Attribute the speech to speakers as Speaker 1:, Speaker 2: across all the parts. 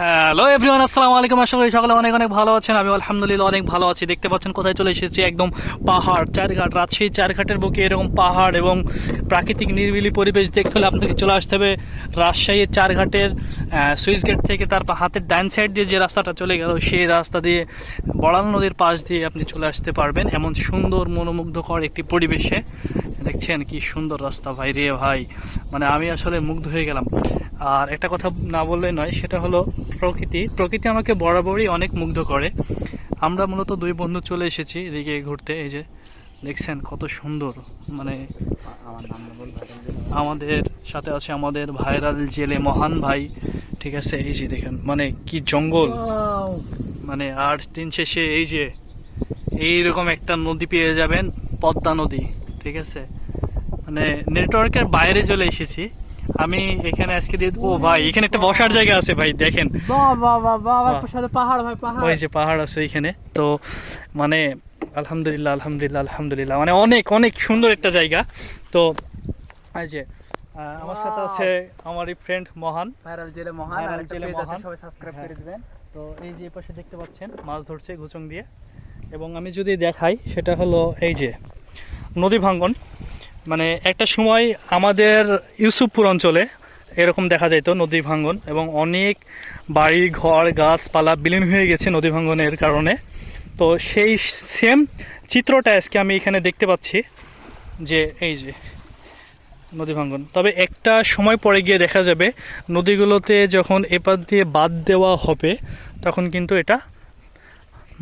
Speaker 1: Hello everyone, আসসালামু আলাইকুম। আশা করি সকলে অনেক অনেক ভালো আছেন। আমি আলহামদুলিল্লাহ অনেক ভালো আছি। দেখতে পাচ্ছেন কোথায় চলে এসেছি, একদম পাহাড়, চারঘাট, রাজশাহী চারঘাটের বুকে এরকম পাহাড় এবং প্রাকৃতিক নিরিবিলি পরিবেশ দেখতে হলে আপনাকে চলে আসতে হবে রাজশাহীর চারঘাটের সুইচ গেট থেকে। তার হাতের ডান সাইড দিয়ে যে রাস্তাটা চলে গেল, সেই রাস্তা দিয়ে বড়াল নদীর পাশ দিয়ে আপনি চলে আসতে পারবেন এমন সুন্দর মনোমুগ্ধকর একটি পরিবেশে। দেখছেন কি সুন্দর রাস্তা, ভাই রে ভাই, মানে আমি আসলে মুগ্ধ হয়ে গেলাম। আর একটা কথা না বললেই নয়, সেটা হলো প্রকৃতি আমাকে বরাবরই অনেক মুগ্ধ করে। আমরা মূলত দুই বন্ধু চলে এসেছি এদিকে ঘুরতে। এই যে দেখছেন কত সুন্দর, মানে আমাদের সাথে আছে আমাদের ভাইরাল জেলে মহান ভাই, ঠিক আছে। এই যে দেখেন মানে কি জঙ্গল, মানে আর দিন শেষে এই যে এইরকম একটা নদী পেয়ে যাবেন, পদ্মা নদী, ঠিক আছে। মানে নেটওয়ার্কের বাইরে চলে এসেছি আমি এখানে আজকে দিয়ে। ও ভাই, এখানে একটা বসার জায়গা আছে ভাই, দেখেন
Speaker 2: পাহাড় ভাই, পাহাড়।
Speaker 1: ওই যে পাহাড় আছে এখানে। তো মানে আলহামদুলিল্লাহ আলহামদুলিল্লাহ আলহামদুলিল্লাহ, মানে অনেক অনেক সুন্দর একটা জায়গা। তো এই যে আমার সাথে আছে আমারই ফ্রেন্ড মহান,
Speaker 2: ভাইরাল জেলে মহান, আর একটা পেজ আছে, সবাই সাবস্ক্রাইব করে দিবেন।
Speaker 1: তো এই যে পাশে দেখতে পাচ্ছেন মাছ ধরছে ঘুচং দিয়ে। এবং আমি যদি দেখাই, সেটা হলো এই যে নদী ভাঙ্গন। মানে একটা সময় আমাদের ইউসুফপুর অঞ্চলে এরকম দেখা যাইতো নদী ভাঙ্গন, এবং অনেক বাড়ি ঘর গাছপালা বিলীন হয়ে গেছে নদী ভাঙ্গনের কারণে। তো সেই সেম চিত্রটা আজকে আমি এখানে দেখতে পাচ্ছি, যে এই যে নদী ভাঙ্গন। তবে একটা সময় পরে গিয়ে দেখা যাবে নদীগুলোতে যখন এপার দিয়ে বাদ দেওয়া হবে, তখন কিন্তু এটা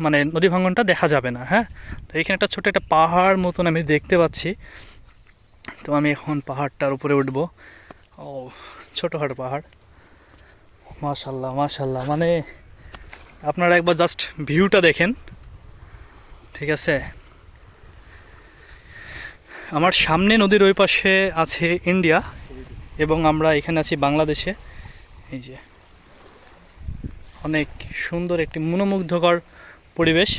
Speaker 1: মানে নদী ভাঙ্গনটা দেখা যাবে না। হ্যাঁ, তো এখানে একটা ছোট একটা পাহাড় মতন আমি দেখতে পাচ্ছি। তো আমি এখন পাহাড়টার উপরে উঠবো। ও ছোটোখাটো পাহাড়, মাশাল্লাহ মাশাল্লাহ, মানে আপনারা একবার জাস্ট ভিউটা দেখেন, ঠিক আছে। আমার সামনে নদীর ওই পাশে আছে ইন্ডিয়া, এবং আমরা এখানে আছি বাংলাদেশে। এই যে অনেক সুন্দর একটি মনোমুগ্ধকর পরিবেশ।